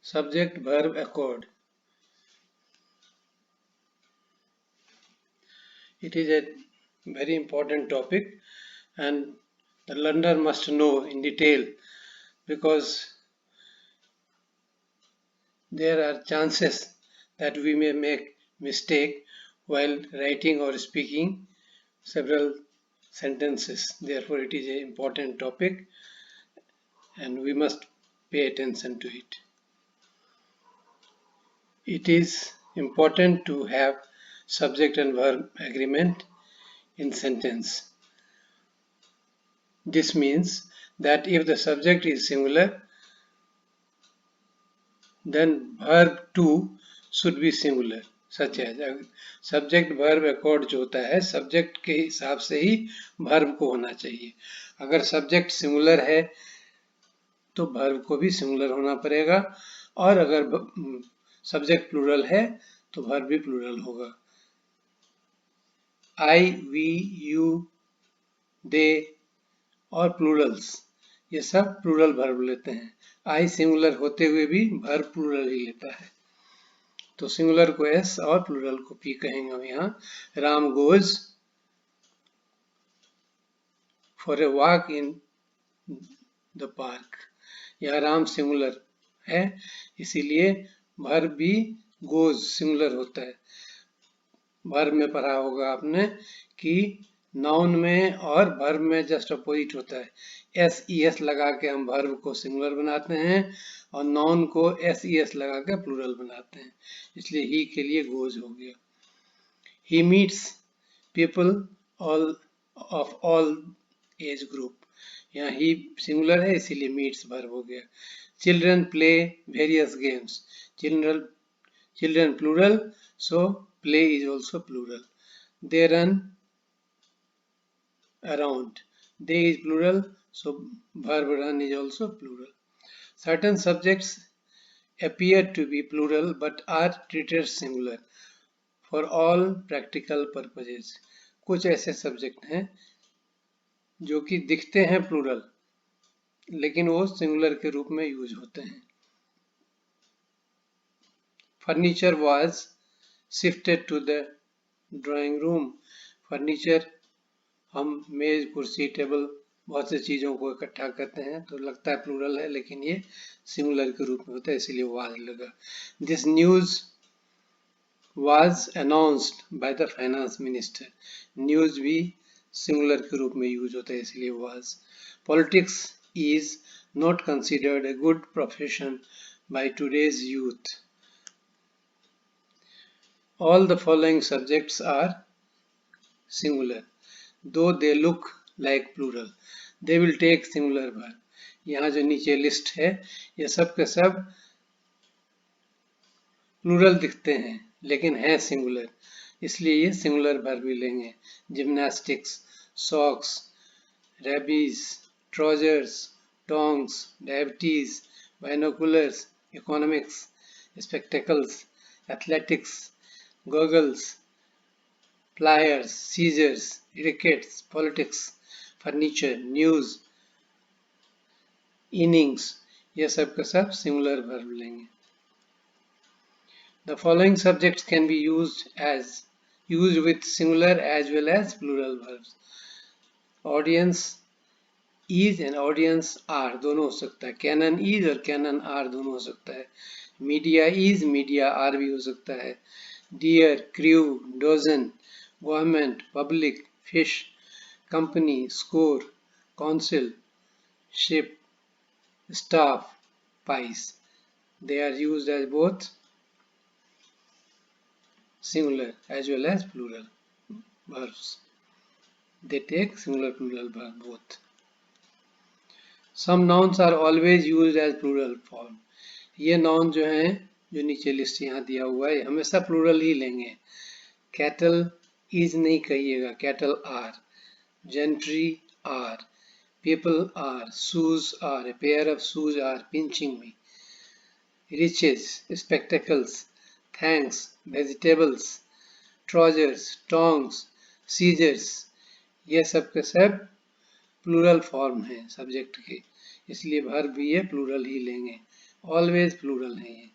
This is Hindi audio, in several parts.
subject verb accord. It is a very important topic and the learner must know in detail, because there are chances that we may make mistake while writing or speaking several sentences. Therefore, it is an important topic and we must pay attention to it. It is important to have subject and verb agreement in sentence. This means that if the subject is singular, then verb too should be singular, such as subject verb accord जो होता है सब्जेक्ट के हिसाब से ही वर्ब को होना चाहिए. अगर सब्जेक्ट सिंगुलर है तो वर्ब को भी सिंगुलर होना पड़ेगा, और अगर सब्जेक्ट प्लूरल है तो वर्ब भी प्लूरल होगा. आई, वी, यू, दे और प्लूरल्स ये सब प्लूरल वर्ब लेते हैं. आई सिंगुलर होते हुए भी वर्ब प्लूरल ही लेता है. तो सिंगुलर को एस और प्लूरल को पी कहेंगे हम यहाँ. Ram goes for a walk in the park. यहाँ राम सिंगुलर है इसीलिए वर्ब भी गोज सिंगुलर होता है. वर्ब में पढ़ा होगा आपने कि नाउन में और वर्ब में जस्ट अपोजिट होता है. एस ई एस लगा के हम वर्ब को सिंगुलर बनाते हैं और नाउन को एस ई एस लगा के प्लूरल बनाते हैं. इसलिए ही के लिए गोज हो गया. He meets people of all age group. यहाँ ही सिंगुलर है इसीलिए मीट्स वर्ब हो गया. Children play various games. Children plural, so play is also plural. They run around. They is plural, so verb run is also plural. Certain subjects appear to be plural but are treated singular for all practical purposes. कुछ ऐसे सब्जेक्ट हैं जो कि दिखते हैं प्लूरल लेकिन वो सिंगुलर के रूप में यूज होते हैं. Furniture was shifted to the drawing room. Furniture हम मेज कुर्सी टेबल बहुत से चीज़ों को इकट्ठा करते हैं तो लगता है प्लूरल है लेकिन ये सिंगुलर के रूप में होता है इसलिए वाज लगा. This news was announced by the finance minister. News भी सिंगुलर के रूप में यूज होता है इसलिए was. Politics is not considered a good profession by today's youth. All the following subjects are singular, though they look like plural. They will take singular verb. यहाँ जो नीचे लिस्ट है ये सब के सब प्लूरल दिखते हैं लेकिन है सिंगुलर इसलिए ये सिंगुलर वर्ब भी लेंगे. Gymnastics, socks, rabies, trousers, tongs, diabetes, binoculars, economics, spectacles, athletics, goggles, pliers, scissors, rackets, politics, furniture, news, innings, ये सब का सब सिंगुलर वर्ब लेंगे. The following subjects can be used with singular as well as plural verbs. Audience is and audience are दोनों हो सकता है. Canon is और canon are दोनों हो सकता है. Media is, media are भी हो सकता है. Deer, crew, dozen, government, public, fish, company, score, council, ship, staff, pies. They are used as both singular as well as plural verbs. They take singular plural verb both. Some nouns are always used as plural form. ये noun जो हैं जो नीचे लिस्ट यहाँ दिया हुआ है हमेशा प्लूरल ही लेंगे. कैटल इज नहीं कहिएगा, cattle are. Gentry are, people are, shoes are, a pair of shoes are pinching me. Riches, spectacles, thanks, vegetables, trousers, tongs, scissors, ये सब के सब प्लूरल फॉर्म हैं सब्जेक्ट के इसलिए वर्ब भी ये प्लूरल ही लेंगे. ऑलवेज प्लूरल है ये।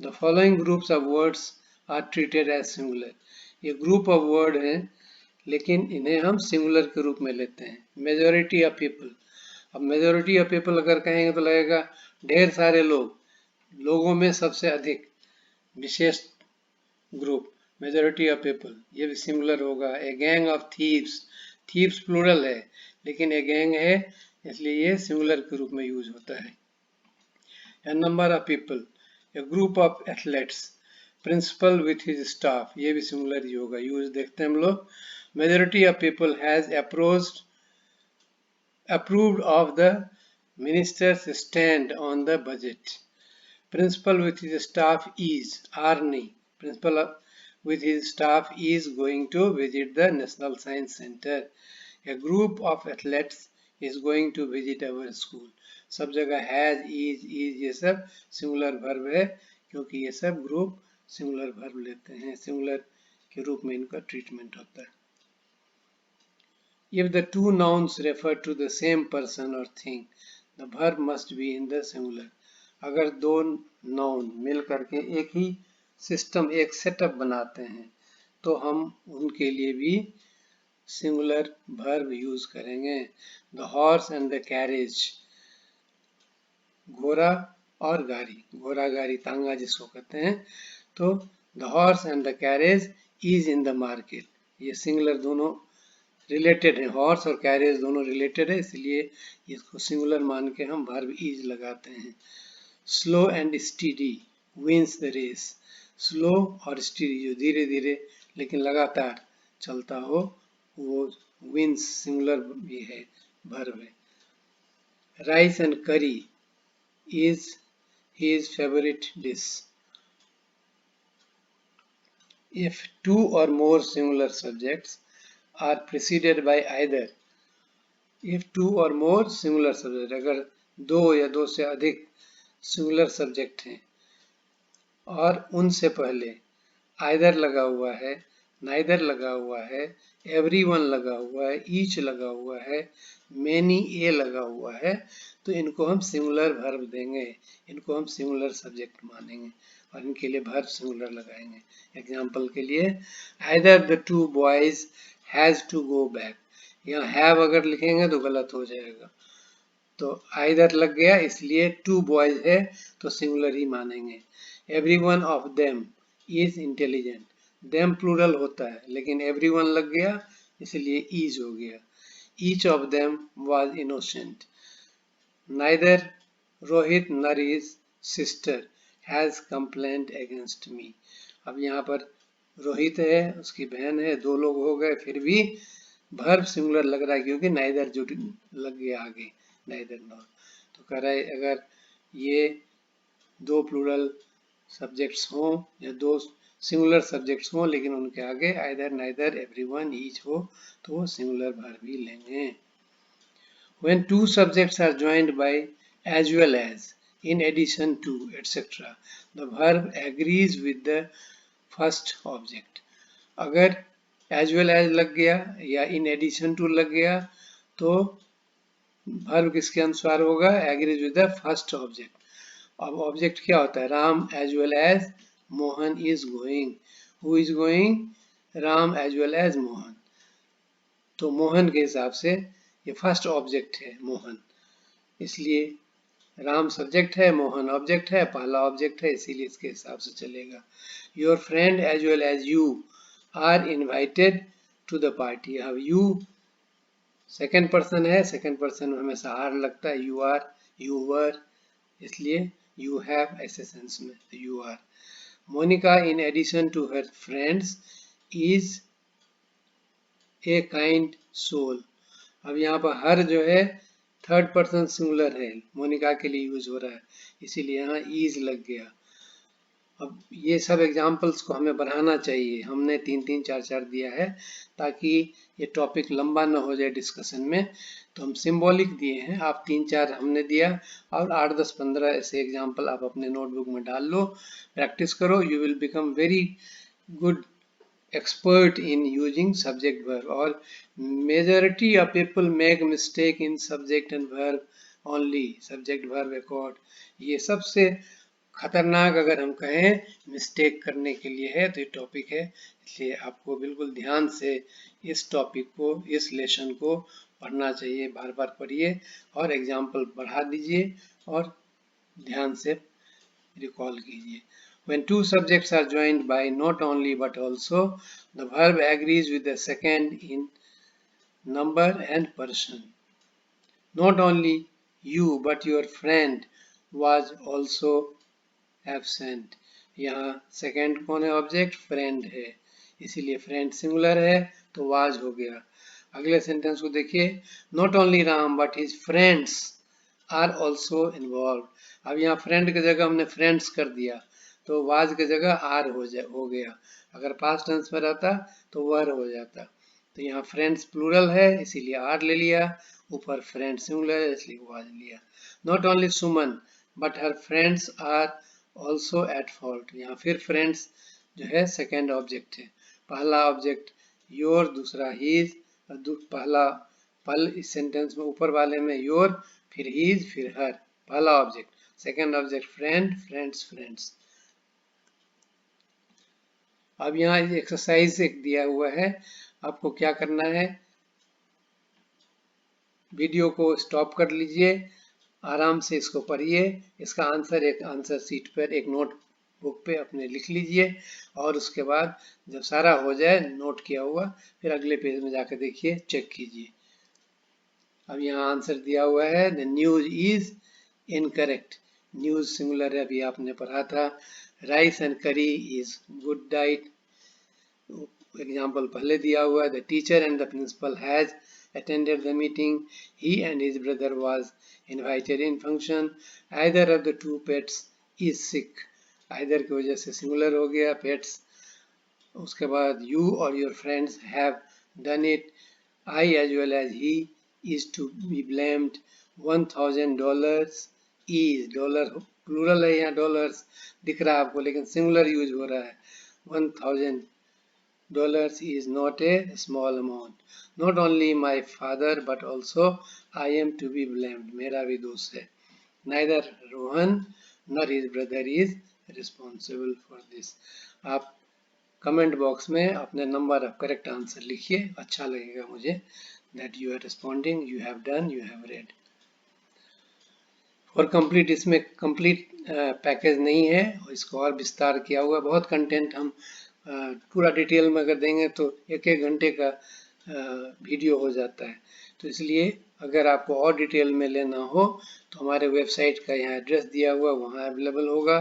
The following groups of words are treated as singular. ये ग्रुप ऑफ वर्ड हैं लेकिन इन्हें हम सिंगुलर के रूप में लेते हैं। मेजॉरिटी ऑफ पीपल, अब मेजॉरिटी ऑफ पीपल अगर कहेंगे तो लगेगा ढेर सारे लोग, लोगों में सबसे अधिक, विशेष ग्रुप मेजॉरिटी ऑफ पीपल, ये भी सिंगुलर होगा। A gang of thieves, thieves plural है लेकिन ए गैंग है इसलिए ये सिंगुलर के रूप में यूज होता है। A number of people, a group of athletes, principal with his staff, ये भी सिंगुलर ही होगा। यूज देखते हैं हम लोग। Majority of people has approved of the minister's stand on the budget. Principal with his staff is, Arnie, principal with his staff is going to visit the National Science Center. A group of athletes is going to visit our school. सब जगह has, is ये सब सिंगुलर वर्ब है क्योंकि ये सब ग्रुप सिंगुलर वर्ब लेते हैं, सिंगुलर के रूप में इनका ट्रीटमेंट होता है। If the two nouns refer to the same person or thing, the verb must be in the singular. अगर दो नाउन मिल करके एक ही सिस्टम, एक सेटअप बनाते हैं तो हम उनके लिए भी सिंगुलर वर्ब यूज करेंगे। The horse and the carriage, घोड़ा और गाड़ी, घोड़ा गाड़ी तांगा जिसको कहते हैं, तो the horse and the carriage is in the market, ये सिंगुलर दोनों रिलेटेड है, हॉर्स और कैरेज दोनों रिलेटेड है इसलिए इसको सिंगुलर मान के हम वर्ब इज लगाते हैं। Slow and steady wins the race, slow और स्टीडी जो धीरे धीरे लेकिन लगातार चलता हो वो विंस सिंगुलर भी है, वर्ब है। Rice and curry is his favorite dish. If two or more singular subjects are preceded by either, if two or more singular subject, अगर दो या दो से अधिक सिंगुलर सब्जेक्ट हैं और उनसे पहले आइदर लगा हुआ है, नाइदर लगा हुआ है, एवरीवन लगा हुआ है, ईच लगा हुआ है, मेनी ए लगा हुआ है, तो इनको हम सिंगुलर वर्ब देंगे, इनको हम सिंगुलर सब्जेक्ट मानेंगे और इनके लिए वर्ब सिंगुलर लगाएंगे। एग्जाम्पल के लिए either the two boys has to go back, यहाँ हैव अगर लिखेंगे तो गलत हो जाएगा, तो आइदर लग गया इसलिए टू बॉयज है तो सिंगुलर ही मानेंगे। Every one of them is intelligent, them plural होता है लेकिन एवरी वन लग गया इसलिए इज हो गया। Each of them was innocent, neither Rohit nor his sister has complaint against me. अब यहाँ पर रोहित है, उसकी बहन है, दो लोग हो गए, फिर भी वर्ब सिंगुलर लग रहा है क्योंकि नाइदर जो लग गया आगे, नाइदर नॉर। तो कह रहा है अगर ये दो प्लूरल सब्जेक्ट्स हों या दो सिंगुलर सब्जेक्ट्स हों लेकिन उनके आगे आइदर, नाइदर, एवरीवन, ईच हो तो वो सिंगुलर वर्ब ही लेंगे। When two subjects are joined by as well as, in addition to, etc., the verb agrees with the first object. अगर as well as लग गया या in addition to लग गया तो वर्ब किसके अनुसार होगा? agrees with the first object. अब ऑब्जेक्ट क्या होता है? Ram as well as Mohan is going. Who is going? Ram as well as Mohan. तो मोहन के हिसाब से ये फर्स्ट ऑब्जेक्ट है मोहन, इसलिए राम सब्जेक्ट है, मोहन ऑब्जेक्ट है, पहला ऑब्जेक्ट है इसीलिए इसके हिसाब से चलेगा। Your friend as well as you are invited to the party. अब यू सेकेंड पर्सन है, सेकेंड पर्सन में हमेशा आर लगता है, यू आर, यू वर, इसलिए यू हैव ऐसे सेंस में you are. Monica in addition to her friends is a kind soul. अब यहाँ पर हर जो है थर्ड पर्सन सिंगुलर है, मोनिका के लिए यूज हो रहा है इसीलिए यहाँ इज लग गया। अब ये सब एग्जाम्पल्स को हमें बढ़ाना चाहिए, हमने 3-3, 4-4 दिया है ताकि ये टॉपिक लंबा ना हो जाए डिस्कशन में, तो हम सिंबॉलिक दिए हैं, आप 3-4 हमने दिया और 8-10-15 ऐसे एग्जाम्पल आप अपने नोटबुक में डाल लो, प्रैक्टिस करो, you will become very good expert in using subject verb। और majority of people make mistake in subject and verb only, subject verb accord, ये सबसे खतरनाक अगर हम कहें मिस्टेक करने के लिए है तो ये टॉपिक है। इसलिए आपको बिल्कुल ध्यान से इस टॉपिक को, इस लेसन को पढ़ना चाहिए, बार बार पढ़िए और एग्जाम्पल बढ़ा दीजिए और ध्यान से रिकॉल कीजिए। When two subjects are joined by not only but also, the verb agrees with the second in number and person. Not only you but your friend was also absent. यहाँ सेकेंड कौन है? ऑब्जेक्ट फ्रेंड है, इसीलिए फ्रेंड सिंगुलर है तो was हो गया। अगले सेंटेंस को देखिए, not only Ram but his friends are also involve. अब यहाँ फ्रेंड की जगह हमने फ्रेंड्स कर दिया तो वाज की जगह आर हो गया। अगर पास्ट टेंस में रहता तो वर हो जाता। तो यहाँ फ्रेंड्स प्लूरल है इसीलिए आर ले लिया, ऊपर फ्रेंड सिंगुलर है इसलिए वाज लिया। Not only Suman but her friends are also at fault. यहाँ फिर फ्रेंड्स जो है सेकेंड ऑब्जेक्ट है, पहला ऑब्जेक्ट योर, दूसरा हीज, पहला इस सेंटेंस में ऊपर वाले में योर, फिर हीज, फिर हर, पहला object, second object friend, friends, friends. अब यहाँ एक्सरसाइज एक दिया हुआ है, आपको क्या करना है, वीडियो को स्टॉप कर लीजिए, आराम से इसको पढ़िए, इसका आंसर एक आंसर शीट पर, एक नोट बुक पे अपने लिख लीजिए और उसके बाद जब सारा हो जाए नोट किया हुआ फिर अगले पेज में जाकर देखिए, चेक कीजिए। अब यहाँ आंसर दिया हुआ है, the news is incorrect. News singular है, अभी आपने पढ़ा था। Rice and curry is good diet, example पहले दिया हुआ है। The teacher and the principal has attended the meeting. He and his brother was invited in function. Either of the two pets is sick. Either की वजह से सिंगुलर हो गया pets। उसके बाद you or your friends have done it. I as well as he is to be blamed. $1000 is, dollar plural है, यहाँ डॉलर्स दिख रहा है आपको लेकिन सिंगुलर यूज हो रहा है। $1000 is not a small amount. Not only my father but also I am to be blamed. मेरा भी दोष है। Neither Rohan nor his brother is responsible for this. आप कमेंट बॉक्स में अपने नंबर ऑफ करेक्ट आंसर लिखिए, अच्छा लगेगा मुझे that you are responding, you have done, you have read. और कंप्लीट, इसमें कंप्लीट पैकेज नहीं है, इसको और विस्तार किया हुआ, बहुत कंटेंट हम पूरा डिटेल में अगर देंगे तो एक एक घंटे का वीडियो हो जाता है। तो इसलिए अगर आपको और डिटेल में लेना हो तो हमारे वेबसाइट का यहाँ एड्रेस दिया हुआ, वहाँ अवेलेबल होगा।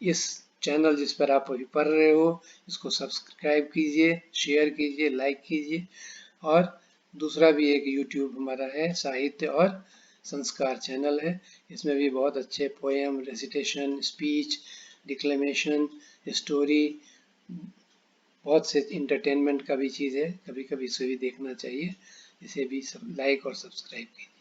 इस चैनल जिस पर आप अभी पढ़ रहे हो इसको सब्सक्राइब कीजिए, शेयर कीजिए, लाइक कीजिए। और दूसरा भी एक यूट्यूब हमारा है, साहित्य और संस्कार चैनल है, इसमें भी बहुत अच्छे पोएम, रेसिटेशन, स्पीच, डिक्लेमेशन, स्टोरी, बहुत से इंटरटेनमेंट का भी चीज़ है, कभी कभी इसे भी देखना चाहिए। इसे भी सब लाइक और सब्सक्राइब कीजिए।